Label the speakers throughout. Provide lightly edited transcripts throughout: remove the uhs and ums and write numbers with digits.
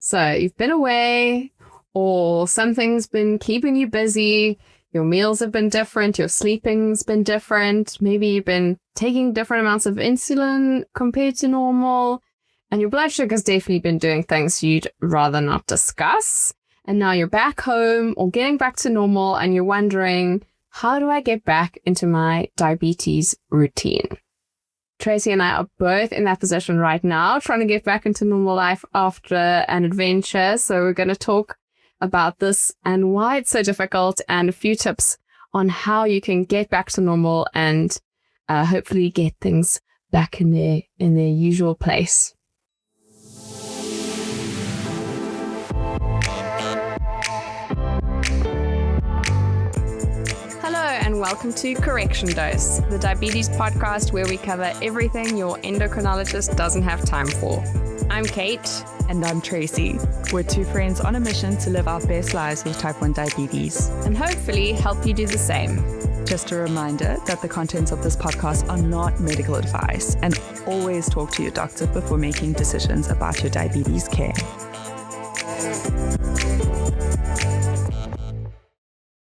Speaker 1: So you've been away, or something's been keeping you busy. Your meals have been different. Your sleeping's been different. Maybe you've been taking different amounts of insulin compared to normal. And your blood sugar's definitely been doing things you'd rather not discuss. And now you're back home or getting back to normal and you're wondering, how do I get back into my diabetes routine? Tracy and I are both in that position right now, trying to get back into normal life after an adventure. So we're going to talk about this and why it's so difficult and a few tips on how you can get back to normal and hopefully get things back in their usual place. And welcome to Correction Dose, the diabetes podcast where we cover everything your endocrinologist doesn't have time for. I'm Cait.
Speaker 2: And I'm Tracy. We're two friends on a mission to live our best lives with type 1 diabetes.
Speaker 1: And hopefully help you do the same.
Speaker 2: Just a reminder that the contents of this podcast are not medical advice, and always talk to your doctor before making decisions about your diabetes care.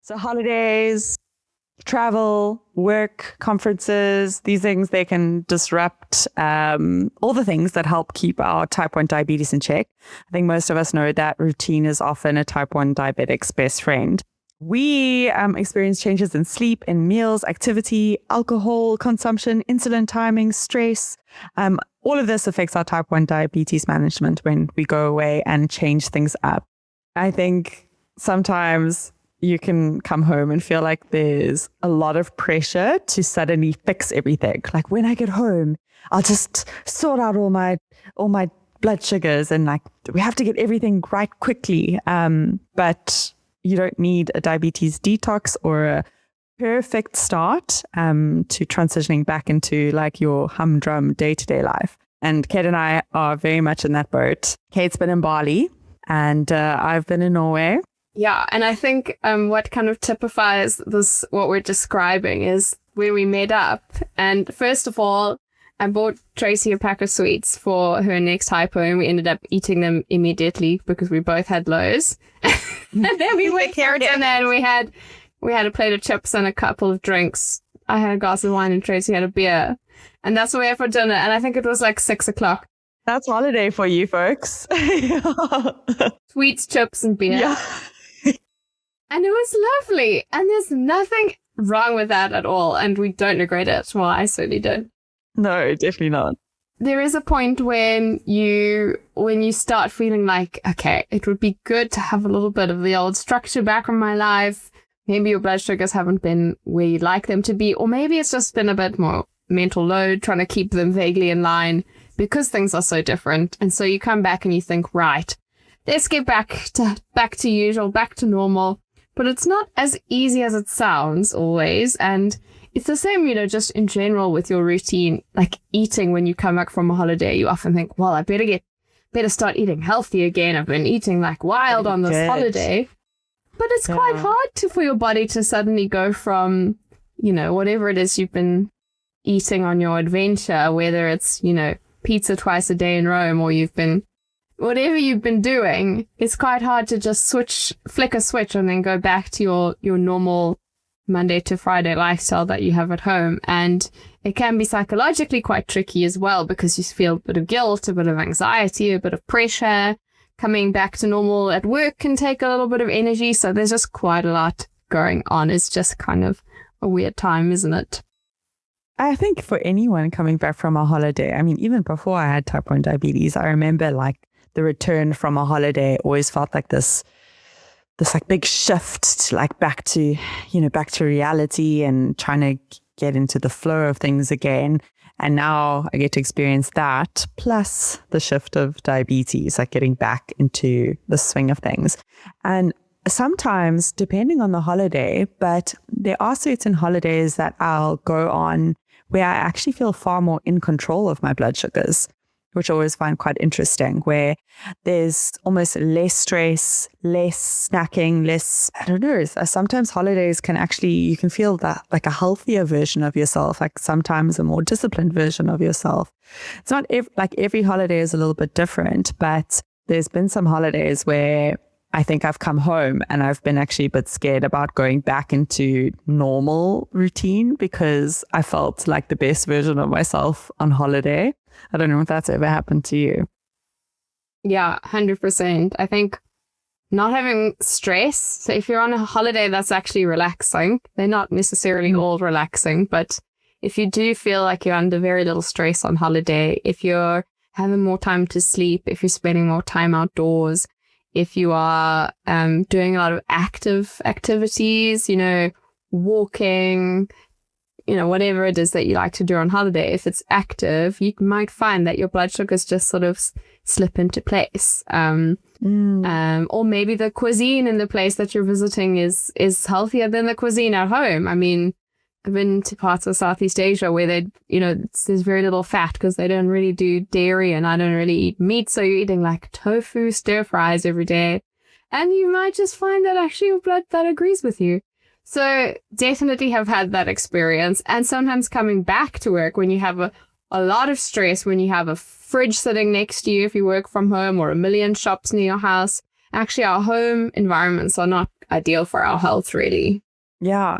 Speaker 2: So holidays, travel, work, conferences, these things, they can disrupt all the things that help keep our type 1 diabetes in check. I think most of us know that routine is often a type 1 diabetic's best friend. We experience changes in sleep, in meals, activity, alcohol consumption, insulin timing, stress. All of this affects our type 1 diabetes management when we go away and change things up. I think sometimes you can come home and feel like there's a lot of pressure to suddenly fix everything. Like when I get home, I'll just sort out all my blood sugars and like we have to get everything right quickly. But you don't need a diabetes detox or a perfect start to transitioning back into like your humdrum day-to-day life. And Cait and I are very much in that boat. Cait's been in Bali and I've been in Norway.
Speaker 1: Yeah, and I think what kind of typifies this, what we're describing, is where we met up. And first of all, I bought Tracy a pack of sweets for her next hypo, and we ended up eating them immediately because we both had lows. And then we went for dinner and we had a plate of chips and a couple of drinks. I had a glass of wine and Tracy had a beer. And that's what we had for dinner. And I think it was like 6:00.
Speaker 2: That's holiday for you folks.
Speaker 1: Sweets, chips, and beer.
Speaker 2: Yeah.
Speaker 1: And it was lovely. And there's nothing wrong with that at all. And we don't regret it. Well, I certainly don't.
Speaker 2: No, definitely not.
Speaker 1: There is a point when you start feeling like, okay, it would be good to have a little bit of the old structure back in my life. Maybe your blood sugars haven't been where you'd like them to be. Or maybe it's just been a bit more mental load, trying to keep them vaguely in line because things are so different. And so you come back and you think, right, let's get back to usual, back to normal. But it's not as easy as it sounds always. And it's the same, just in general with your routine, like eating when you come back from a holiday. You often think, well, I better start eating healthy again. I've been eating like wild on this holiday. But it's quite hard for your body to suddenly go from, whatever it is you've been eating on your adventure, whether it's, pizza twice a day in Rome or whatever you've been doing, it's quite hard to just flick a switch and then go back to your normal Monday to Friday lifestyle that you have at home. And it can be psychologically quite tricky as well because you feel a bit of guilt, a bit of anxiety, a bit of pressure. Coming back to normal at work can take a little bit of energy. So there's just quite a lot going on. It's just kind of a weird time, isn't it?
Speaker 2: I think for anyone coming back from a holiday, I mean, even before I had type 1 diabetes, I remember like the return from a holiday always felt like this like big shift to like back to reality and trying to get into the flow of things again. And now I get to experience that plus the shift of diabetes, like getting back into the swing of things. And sometimes, depending on the holiday, but there are certain holidays that I'll go on where I actually feel far more in control of my blood sugars, which I always find quite interesting, where there's almost less stress, less snacking, I don't know, sometimes holidays you can feel that like a healthier version of yourself, like sometimes a more disciplined version of yourself. It's not like every holiday is a little bit different, but there's been some holidays where I think I've come home and I've been actually a bit scared about going back into normal routine because I felt like the best version of myself on holiday. I don't know if that's ever happened to you.
Speaker 1: Yeah, 100%. I think not having stress. So if you're on a holiday that's actually relaxing, they're not necessarily all relaxing, but if you do feel like you're under very little stress on holiday, if you're having more time to sleep, if you're spending more time outdoors, if you are doing a lot of active activities, walking, whatever it is that you like to do on holiday, if it's active, you might find that your blood sugars just sort of slip into place. Or maybe the cuisine in the place that you're visiting is healthier than the cuisine at home. I mean, I've been to parts of Southeast Asia where there's very little fat because they don't really do dairy and I don't really eat meat. So you're eating like tofu, stir fries every day. And you might just find that actually your blood that agrees with you. So definitely have had that experience. And sometimes coming back to work when you have a lot of stress, when you have a fridge sitting next to you if you work from home or a million shops near your house. Actually, our home environments are not ideal for our health, really.
Speaker 2: Yeah,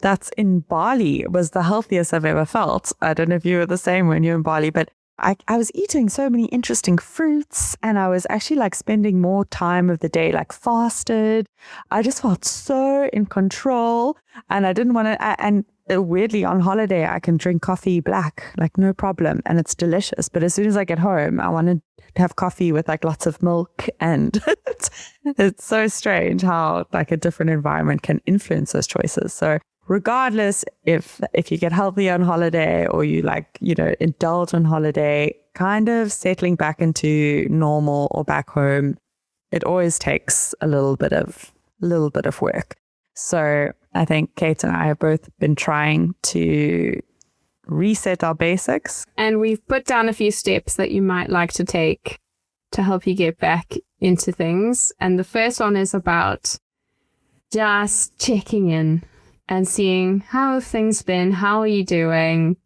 Speaker 2: that's in Bali. It was the healthiest I've ever felt. I don't know if you were the same when you were in Bali, but I was eating so many interesting fruits and I was actually like spending more time of the day like fasted. I just felt so in control and I didn't want to, and weirdly on holiday, I can drink coffee black, like no problem. And it's delicious. But as soon as I get home, I wanted to have coffee with like lots of milk. And it's so strange how like a different environment can influence those choices. So regardless if you get healthy on holiday or you indulge on holiday, kind of settling back into normal or back home, it always takes a little bit of work. So I think Cait and I have both been trying to reset our basics.
Speaker 1: And we've put down a few steps that you might like to take to help you get back into things. And the first one is about just checking in and seeing how have things been, how are you doing?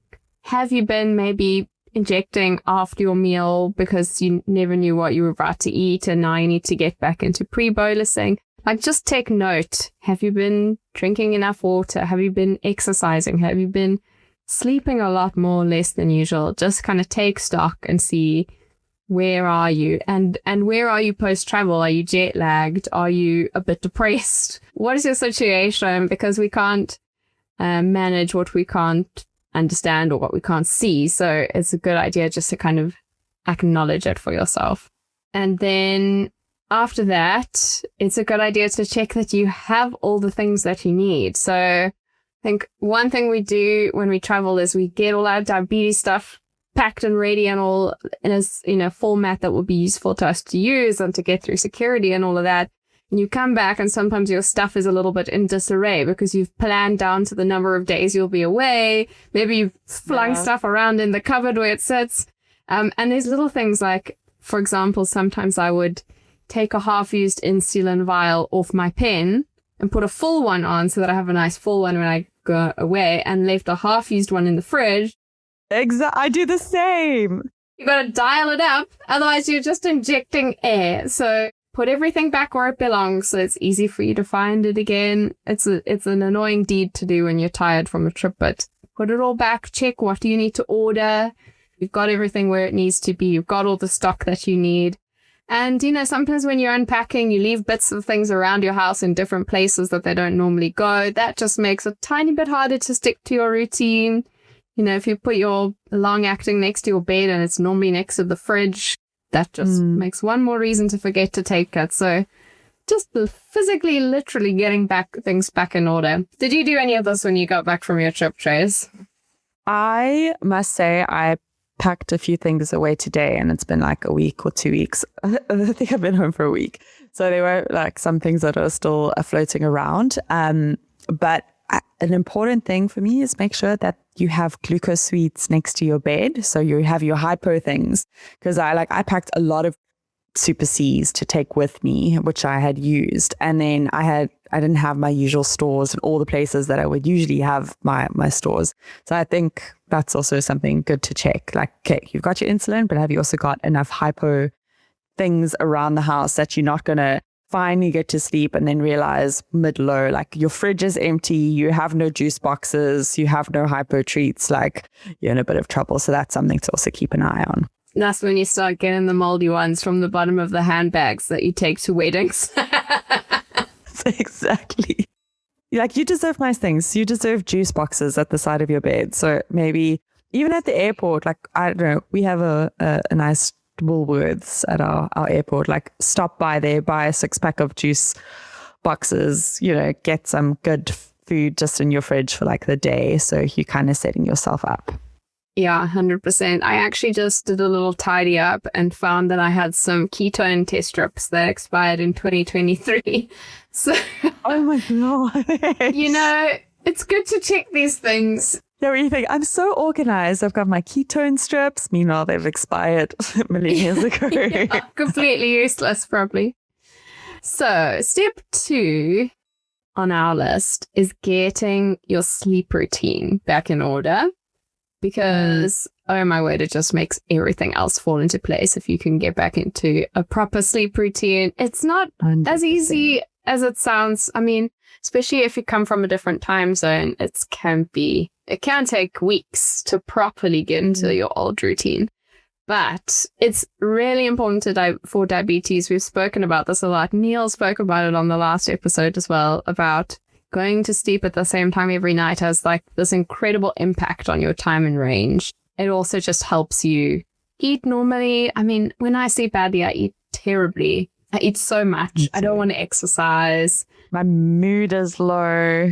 Speaker 1: Have you been maybe injecting after your meal because you never knew what you were about to eat and now you need to get back into pre-bolusing? Like, just take note. Have you been drinking enough water? Have you been exercising? Have you been sleeping a lot more or less than usual? Just kind of take stock and see where are you and where are you post-travel? Are you jet lagged? Are you a bit depressed? What is your situation? Because we can't manage what we can't understand or what we can't see. So it's a good idea just to kind of acknowledge it for yourself. And then after that, it's a good idea to check that you have all the things that you need. So I think one thing we do when we travel is we get all our diabetes stuff packed and ready and all in a format that will be useful to us to use and to get through security and all of that. And you come back and sometimes your stuff is a little bit in disarray because you've planned down to the number of days you'll be away. Maybe you've flung stuff around in the cupboard where it sits. And there's little things like, for example, sometimes I would take a half-used insulin vial off my pen and put a full one on so that I have a nice full one when I go away, and left a half-used one in the fridge.
Speaker 2: I do the same.
Speaker 1: You got to dial it up, otherwise you're just injecting air. So put everything back where it belongs so it's easy for you to find it again. It's an annoying deed to do when you're tired from a trip, but put it all back, check what do you need to order. You've got everything where it needs to be. You've got all the stock that you need. And, sometimes when you're unpacking, you leave bits of things around your house in different places that they don't normally go. That just makes it a tiny bit harder to stick to your routine. If you put your long-acting next to your bed and it's normally next to the fridge, that just makes one more reason to forget to take it. So just physically, literally getting things back in order. Did you do any of this when you got back from your trip, Trace?
Speaker 2: I must say I packed a few things away today and it's been like a week or 2 weeks. I think I've been home for a week. So there were like some things that are still floating around. But an important thing for me is make sure that you have glucose sweets next to your bed. So you have your hypo things. Because I packed a lot of Super Cs to take with me, which I had used. And then I didn't have my usual stores in all the places that I would usually have my stores. So I think that's also something good to check. Like, okay, you've got your insulin, but have you also got enough hypo things around the house that you're not going to finally get to sleep and then realize mid-low, like your fridge is empty, you have no juice boxes, you have no hypo treats, like you're in a bit of trouble. So that's something to also keep an eye on.
Speaker 1: That's when you start getting the moldy ones from the bottom of the handbags that you take to weddings.
Speaker 2: Exactly. Like, you deserve nice things. You deserve juice boxes at the side of your bed. So maybe even at the airport, like, I don't know, we have a nice Woolworths at our airport. Like, stop by there, buy a 6-pack of juice boxes, get some good food just in your fridge for like the day. So you're kind of setting yourself up.
Speaker 1: Yeah, 100%. I actually just did a little tidy up and found that I had some ketone test strips that expired in 2023. So,
Speaker 2: oh my God.
Speaker 1: It's good to check these things.
Speaker 2: Yeah, what do you think? I'm so organized. I've got my ketone strips. Meanwhile, they've expired a million years ago.
Speaker 1: Yeah, completely useless, probably. So, step 2 on our list is getting your sleep routine back in order. Because, oh my word, it just makes everything else fall into place if you can get back into a proper sleep routine. It's not 100%. As easy as it sounds. I mean, especially if you come from a different time zone, it can take weeks to properly get into your old routine. But it's really important for diabetes. We've spoken about this a lot. Neil spoke about it on the last episode as well, about going to sleep at the same time every night has like this incredible impact on your time and range. It also just helps you eat normally. I mean, when I sleep badly, I eat terribly. I eat so much. I don't want to exercise.
Speaker 2: My mood is low.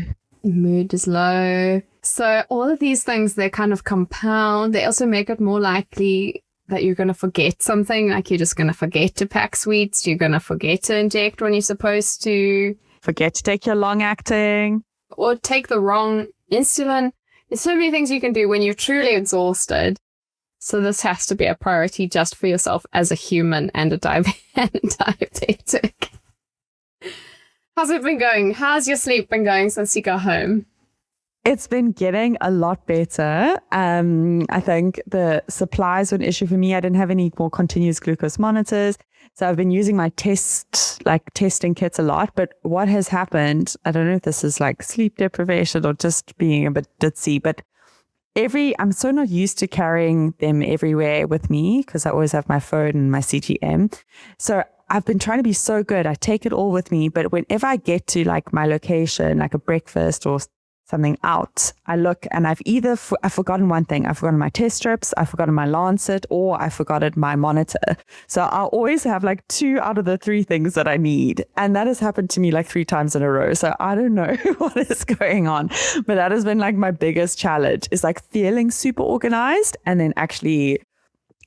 Speaker 1: So all of these things, they kind of compound. They also make it more likely that you're going to forget something. Like, you're just going to forget to pack sweets. You're going to forget to inject when you're supposed to.
Speaker 2: Forget to take your long-acting.
Speaker 1: Or take the wrong insulin. There's so many things you can do when you're truly exhausted. So this has to be a priority just for yourself as a human and a diabetic. How's it been going? How's your sleep been going since you got home?
Speaker 2: It's been getting a lot better. I think the supplies were an issue for me. I didn't have any more continuous glucose monitors. So I've been using my testing kits a lot. But what has happened, I don't know if this is like sleep deprivation or just being a bit ditzy, but I'm so not used to carrying them everywhere with me because I always have my phone and my CGM. So I've been trying to be so good. I take it all with me. But whenever I get to like my location, like a breakfast or something out, I look and I've forgotten one thing. I've forgotten my test strips, I've forgotten my Lancet, or I've forgotten my monitor. So I'll always have like 2 out of the 3 things that I need. And that has happened to me like 3 times in a row. So I don't know what is going on, but that has been like my biggest challenge, is like feeling super organized and then actually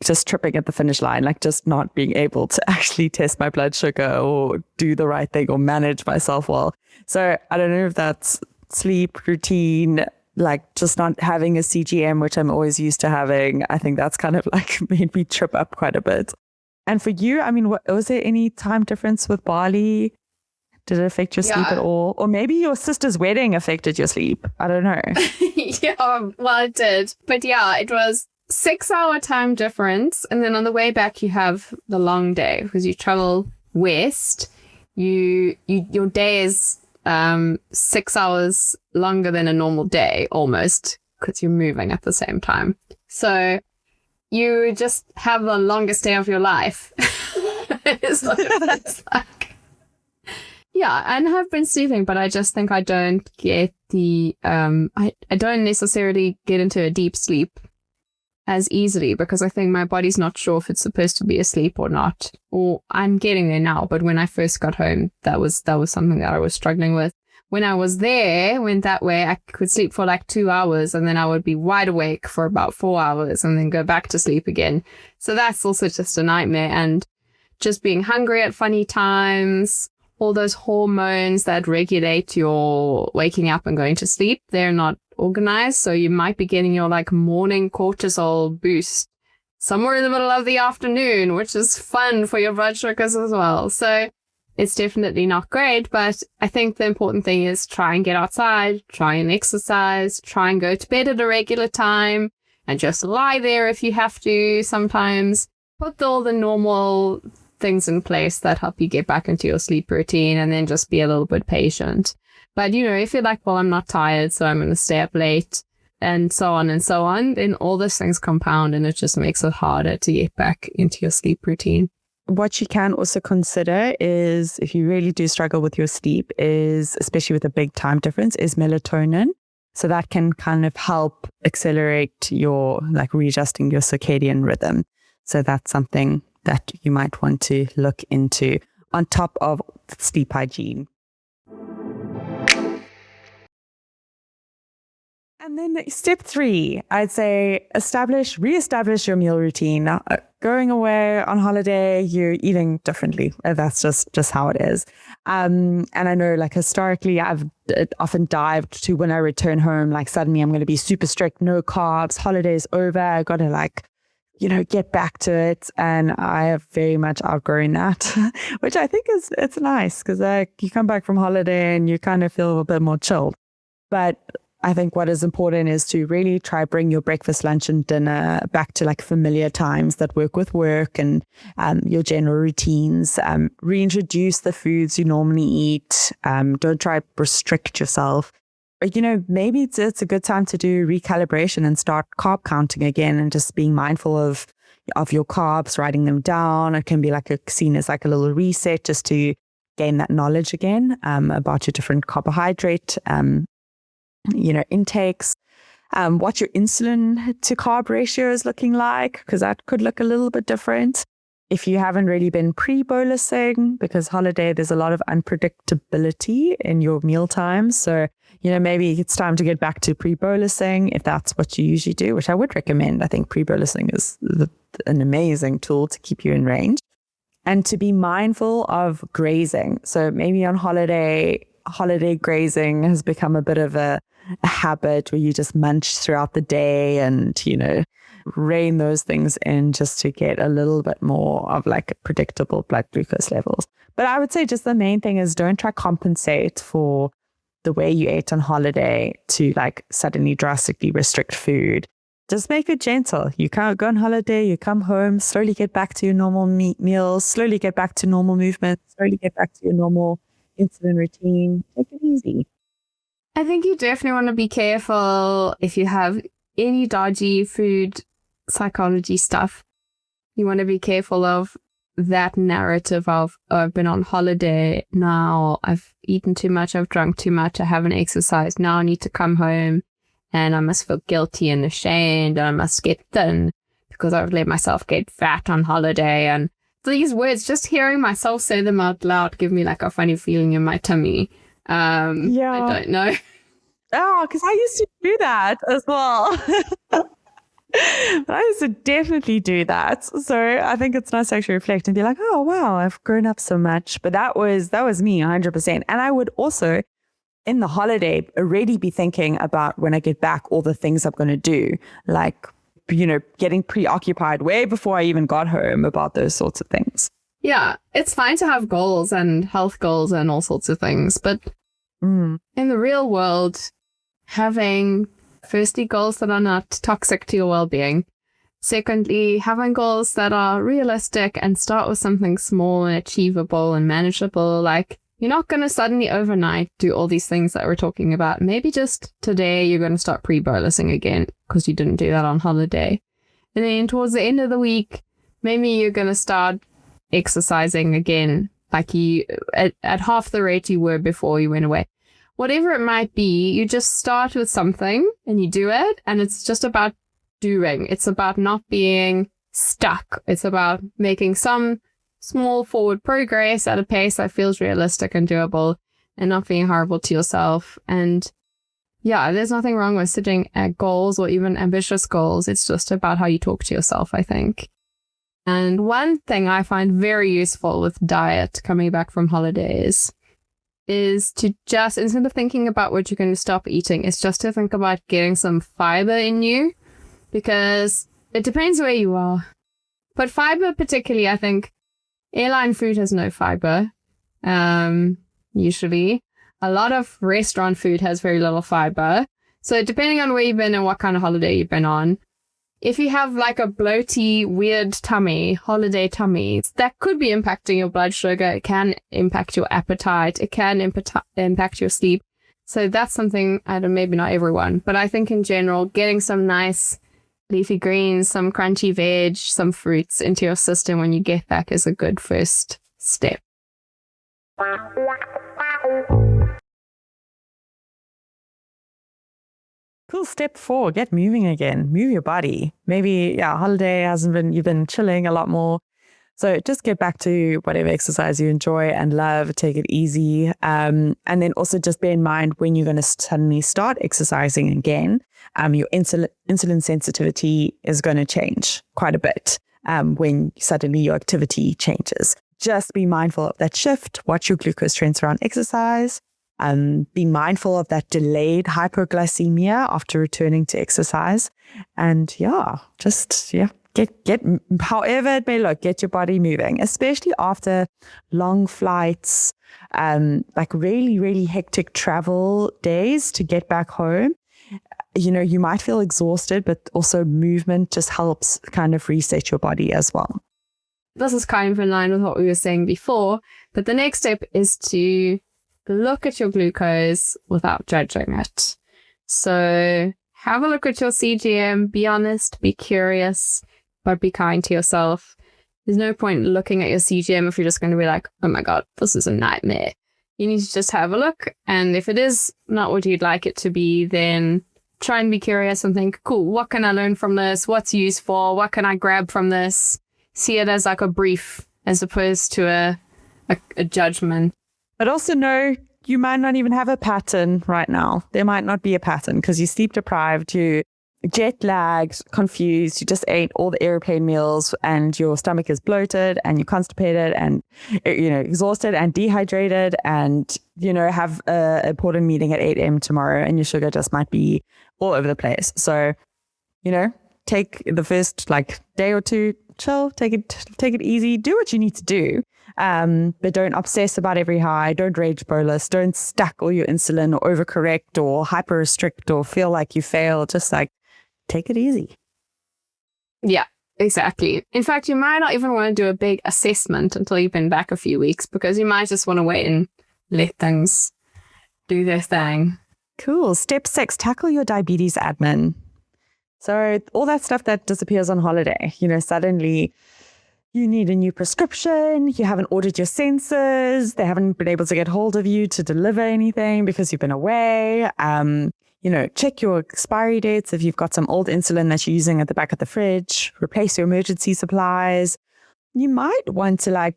Speaker 2: just tripping at the finish line, like just not being able to actually test my blood sugar or do the right thing or manage myself well. So I don't know if that's sleep routine, like just not having a CGM, which I'm always used to having. I think that's kind of like made me trip up quite a bit. And for you, I mean, was there any time difference with Bali? Did it affect your sleep at all? Or maybe your sister's wedding affected your sleep. I don't know.
Speaker 1: Yeah, well, it did. But yeah, it was 6-hour time difference. And then on the way back, you have the long day because you travel west. Your day is 6 hours longer than a normal day, almost, because you're moving at the same time. So you just have the longest day of your life. It's like, yeah, and I've been sleeping, but I just think I don't get the I don't necessarily get into a deep sleep as easily because I think my body's not sure if it's supposed to be asleep or not. Or I'm getting there now, but when I first got home, that was something that I was struggling with. When I was there, went that way, I could sleep for like 2 hours and then I would be wide awake for about 4 hours and then go back to sleep again. So that's also just a nightmare. And just being hungry at funny times, all those hormones that regulate your waking up and going to sleep, they're not organized. So you might be getting your like morning cortisol boost somewhere in the middle of the afternoon, which is fun for your blood sugars as well. So it's definitely not great, but I think the important thing is try and get outside, try and exercise, try and go to bed at a regular time and just lie there if you have to sometimes. Put all the normal things in place that help you get back into your sleep routine, and then just be a little bit patient. But, if you're like, well, I'm not tired, so I'm going to stay up late, and so on, then all those things compound, and it just makes it harder to get back into your sleep routine.
Speaker 2: What you can also consider is, if you really do struggle with your sleep, is, especially with a big time difference, is melatonin. So that can kind of help accelerate your, like, readjusting your circadian rhythm. So that's something that you might want to look into on top of sleep hygiene. And then step 3, I'd say reestablish your meal routine. Now, going away on holiday, you're eating differently. That's just how it is. And I know, like, historically, I've often dived to, when I return home, like, suddenly I'm going to be super strict, no carbs, holiday's over. I got to, like, get back to it. And I have very much outgrown that, which I think it's nice, because you come back from holiday and you kind of feel a bit more chilled. But I think what is important is to really try bring your breakfast, lunch, and dinner back to, like, familiar times that work with work and your general routines. Reintroduce the foods you normally eat. Don't try to restrict yourself. Or, maybe it's a good time to do recalibration and start carb counting again, and just being mindful of your carbs, writing them down. It can be seen as like a little reset, just to gain that knowledge again about your different carbohydrate intakes, what your insulin to carb ratio is looking like, because that could look a little bit different. If you haven't really been pre-bolusing, because holiday, there's a lot of unpredictability in your meal times. So, maybe it's time to get back to pre-bolusing if that's what you usually do, which I would recommend. I think pre-bolusing is an amazing tool to keep you in range. And to be mindful of grazing. So maybe on holiday grazing has become a bit of a habit where you just munch throughout the day and, rein those in in just to get a little bit more of, like, predictable blood glucose levels. But I would say just the main thing is, don't try compensate for the way you ate on holiday to, like, suddenly drastically restrict food. Just make it gentle. You can't go on holiday, you come home, slowly get back to your normal meals, slowly get back to normal movement, slowly get back to your normal insulin routine. Take it easy.
Speaker 1: I think you definitely want to be careful if you have any dodgy food psychology stuff. You want to be careful of that narrative of, oh, I've been on holiday now, I've eaten too much, I've drunk too much, I haven't exercised, now I need to come home and I must feel guilty and ashamed and I must get thin because I've let myself get fat on holiday. And these words, just hearing myself say them out loud, give me, like, a funny feeling in my tummy. I don't know.
Speaker 2: Oh, because I used to do that as well. But I used to definitely do that. So I think it's nice to actually reflect and be like, oh, wow, I've grown up so much. But that was me 100%. And I would also, in the holiday, already be thinking about, when I get back, all the things I'm going to do, like, getting preoccupied way before I even got home about those sorts of things.
Speaker 1: Yeah, it's fine to have goals and health goals and all sorts of things. But in the real world, having, firstly, goals that are not toxic to your well-being. Secondly, having goals that are realistic and start with something small and achievable and manageable. Like, you're not going to suddenly overnight do all these things that we're talking about. Maybe just today you're going to start pre-bolusing again because you didn't do that on holiday. And then towards the end of the week, maybe you're going to start exercising again, like at half the rate you were before you went away. Whatever it might be, you just start with something and you do it. And it's just about doing. It's about not being stuck. It's about making some small forward progress at a pace that feels realistic and doable and not being horrible to yourself. And yeah, there's nothing wrong with setting goals or even ambitious goals. It's just about how you talk to yourself, I think. And one thing I find very useful with diet coming back from holidays is to just, instead of thinking about what you're going to stop eating, it's just to think about getting some fiber in you, because it depends where you are. But fiber particularly, I think airline food has no fiber, usually. A lot of restaurant food has very little fiber. So depending on where you've been and what kind of holiday you've been on, if you have like a bloaty, weird tummy, holiday tummy, that could be impacting your blood sugar. It can impact your appetite. It can impact your sleep. So that's something, maybe not everyone, but I think in general, getting some nice leafy greens, some crunchy veg, some fruits into your system when you get back is a good first step.
Speaker 2: Cool. Step 4, get moving again. Move your body. Maybe, holiday you've been chilling a lot more. So just get back to whatever exercise you enjoy and love. Take it easy. And then also just bear in mind when you're going to suddenly start exercising again, your insulin sensitivity is going to change quite a bit when suddenly your activity changes. Just be mindful of that shift. Watch your glucose trends around exercise. Be mindful of that delayed hypoglycemia after returning to exercise. And get however it may look, get your body moving, especially after long flights, like really, really hectic travel days to get back home. You might feel exhausted, but also movement just helps kind of reset your body as well.
Speaker 1: This is kind of in line with what we were saying before, but the next step is to look at your glucose without judging it. So have a look at your CGM, be honest, be curious, but be kind to yourself. There's no point looking at your CGM if you're just going to be like, oh my God, this is a nightmare. You need to just have a look. And if it is not what you'd like it to be, then try and be curious and think, cool, what can I learn from this? What's useful? What can I grab from this? See it as like a brief as opposed to a judgment.
Speaker 2: But also know you might not even have a pattern right now. There might not be a pattern because you're sleep deprived, you jet lagged, confused, you just ate all the airplane meals and your stomach is bloated and you're constipated and exhausted and dehydrated and have an important meeting at 8 a.m. tomorrow and your sugar just might be all over the place. So, take the first day or two, chill, take it easy, do what you need to do. But don't obsess about every high, don't rage bolus, don't stack all your insulin or overcorrect or hyper restrict or feel like you fail. Just take it easy.
Speaker 1: Yeah, exactly. In fact, you might not even want to do a big assessment until you've been back a few weeks because you might just want to wait and let things do their thing.
Speaker 2: Cool. Step 6, tackle your diabetes admin. So all that stuff that disappears on holiday, suddenly you need a new prescription, you haven't ordered your sensors, they haven't been able to get hold of you to deliver anything because you've been away. Check your expiry dates if you've got some old insulin that you're using at the back of the fridge, replace your emergency supplies. You might want to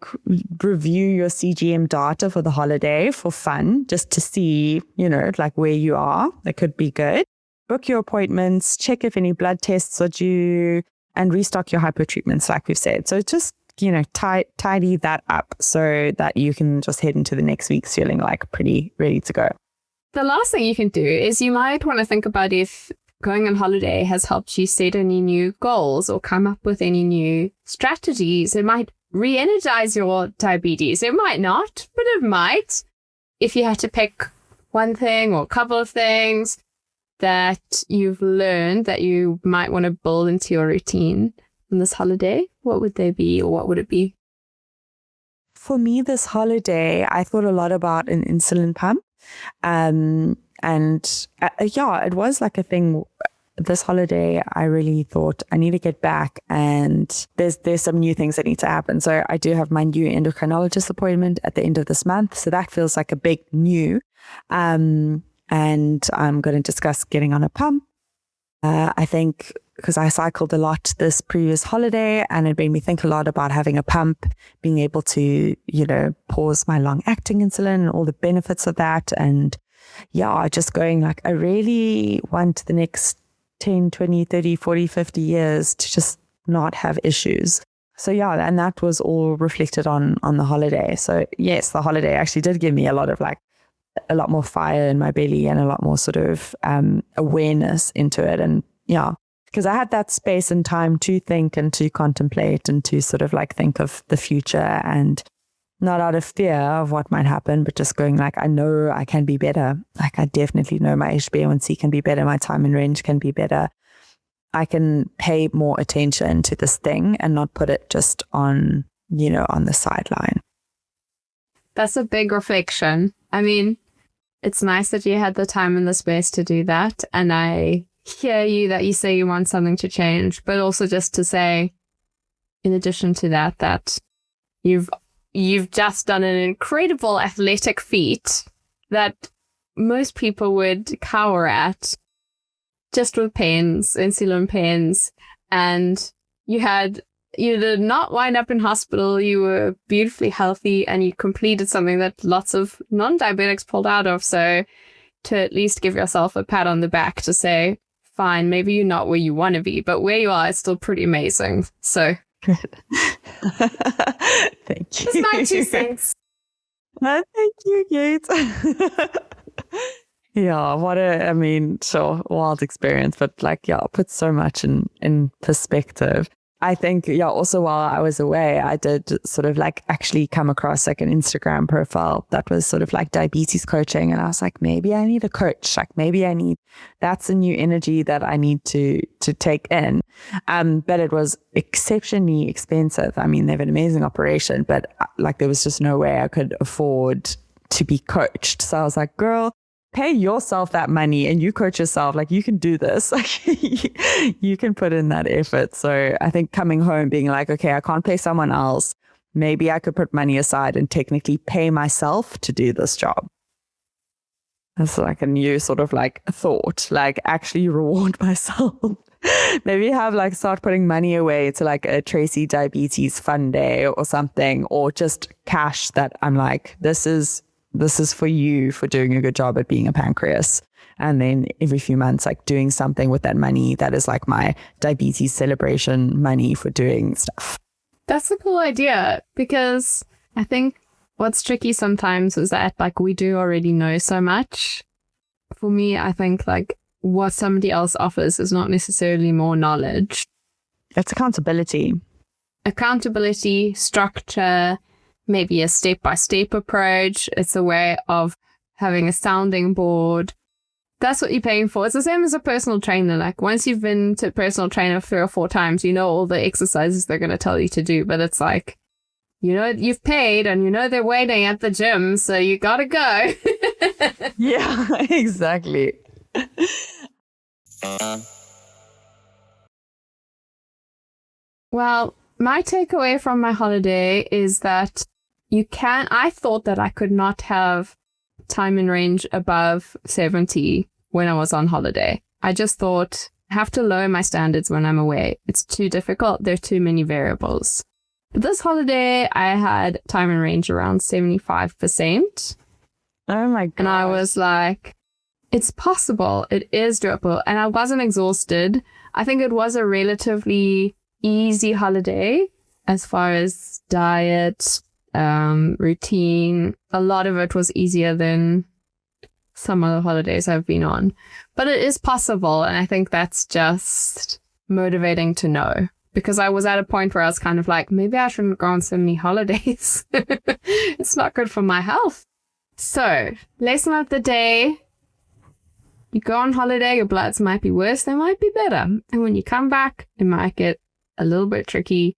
Speaker 2: review your CGM data for the holiday for fun, just to see, where you are. That could be good. Book your appointments, check if any blood tests are due, and restock your hypo treatments, like we've said. So just, tidy that up so that you can just head into the next week feeling pretty ready to go.
Speaker 1: The last thing you can do is you might want to think about if going on holiday has helped you set any new goals or come up with any new strategies. It might re-energize your diabetes. It might not, but it might. If you had to pick one thing or a couple of things that you've learned that you might want to build into your routine on this holiday, what would they be or what would it be?
Speaker 2: For me, this holiday, I thought a lot about an insulin pump. It was a thing this holiday. I really thought I need to get back and there's some new things that need to happen. So I do have my new endocrinologist appointment at the end of this month. So that feels like a big new. And I'm going to discuss getting on a pump. I think because I cycled a lot this previous holiday and it made me think a lot about having a pump, being able to, pause my long acting insulin and all the benefits of that. And just going I really want the next 10, 20, 30, 40, 50 years to just not have issues. So and that was all reflected on the holiday. So yes, the holiday actually did give me a lot of a lot more fire in my belly and a lot more sort of awareness into it. And because I had that space and time to think and to contemplate and to sort of think of the future and not out of fear of what might happen, but just going I know I can be better. I definitely know my HbA1c can be better. My time in range can be better. I can pay more attention to this thing and not put it just on, on the sideline.
Speaker 1: That's a big reflection. I mean, it's nice that you had the time and the space to do that. And I hear you that you say you want something to change, but also just to say, in addition to that, that you've just done an incredible athletic feat that most people would cower at just with pens, insulin pens, and you did not wind up in hospital. You were beautifully healthy and you completed something that lots of non-diabetics pulled out of. So to at least give yourself a pat on the back to say, fine, maybe you're not where you want to be, but where you are is still pretty amazing. So
Speaker 2: good. Thank you.
Speaker 1: That's my 2 cents.
Speaker 2: Thank you, Cait. Yeah, wild experience, but put so much in perspective. I think, also while I was away, I did sort of actually come across an Instagram profile that was sort of diabetes coaching. And I was like, maybe I need a coach. That's a new energy that I need to take in. But it was exceptionally expensive. I mean, they have an amazing operation, but there was just no way I could afford to be coached. So I was like, girl, pay yourself that money and you coach yourself. You can do this. You can put in that effort. So I think coming home being okay, I can't pay someone else. Maybe I could put money aside and technically pay myself to do this job. That's a new sort of thought, actually reward myself. Maybe start putting money away to a Tracy Diabetes Fund Day or something, or just cash that I'm this is for you for doing a good job at being a pancreas. And then every few months, doing something with that money that is my diabetes celebration money for doing stuff.
Speaker 1: That's a cool idea, because I think what's tricky sometimes is that we do already know so much. For me, I think what somebody else offers is not necessarily more knowledge.
Speaker 2: It's accountability.
Speaker 1: Accountability, structure, maybe a step-by-step approach. It's a way of having a sounding board. That's what you're paying for. It's the same as a personal trainer. Once you've been to a personal trainer 3 or 4 times, you know all the exercises they're going to tell you to do. But it's you've paid and they're waiting at the gym, so you got to go.
Speaker 2: Yeah, exactly.
Speaker 1: Well, my takeaway from my holiday is that I thought that I could not have time in range above 70 when I was on holiday. I just thought I have to lower my standards when I'm away. It's too difficult. There are too many variables. But this holiday, I had time in range around 75%.
Speaker 2: Oh my God.
Speaker 1: And I was like, it's possible. It is doable. And I wasn't exhausted. I think it was a relatively easy holiday as far as diet, routine. A lot of it was easier than some other holidays I've been on. But it is possible. And I think that's just motivating to know. Because I was at a point where I was kind of maybe I shouldn't go on so many holidays. It's not good for my health. So, lesson of the day. You go on holiday, your bloods might be worse, they might be better. And when you come back, it might get a little bit tricky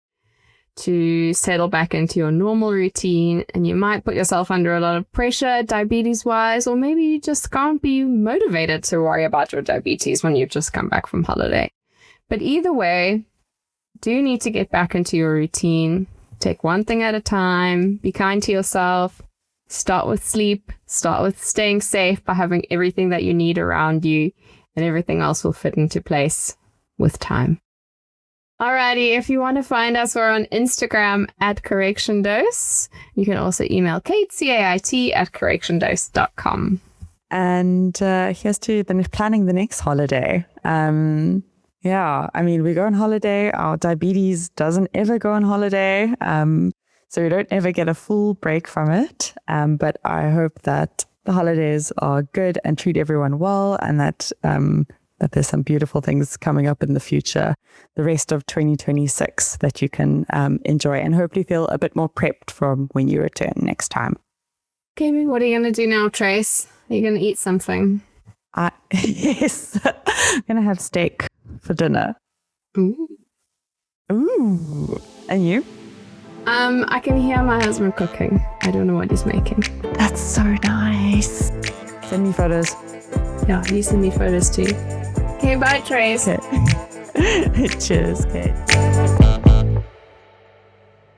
Speaker 1: to settle back into your normal routine, and you might put yourself under a lot of pressure diabetes-wise, or maybe you just can't be motivated to worry about your diabetes when you've just come back from holiday. But either way, do need to get back into your routine. Take one thing at a time. Be kind to yourself. Start with sleep. Start with staying safe by having everything that you need around you, and everything else will fit into place with time. Alrighty, if you want to find us, we're on Instagram at Correction Dose. You can also email Cait, CAIT, at correctiondose.com.
Speaker 2: And here's to planning the next holiday. Yeah, I mean, we go on holiday. Our diabetes doesn't ever go on holiday. So we don't ever get a full break from it. But I hope that the holidays are good and treat everyone well, and that there's some beautiful things coming up in the future, the rest of 2026 that you can enjoy and hopefully feel a bit more prepped from when you return next time.
Speaker 1: Okay, what are you going to do now, Trace? Are you going to eat something?
Speaker 2: Yes, I'm going to have steak for dinner.
Speaker 1: Ooh.
Speaker 2: Ooh. And you?
Speaker 1: I can hear my husband cooking. I don't know what he's making.
Speaker 2: That's so nice. Send me photos.
Speaker 1: Yeah, you send me photos too. Okay, bye, Trace.
Speaker 2: Okay. Cheers, Cait.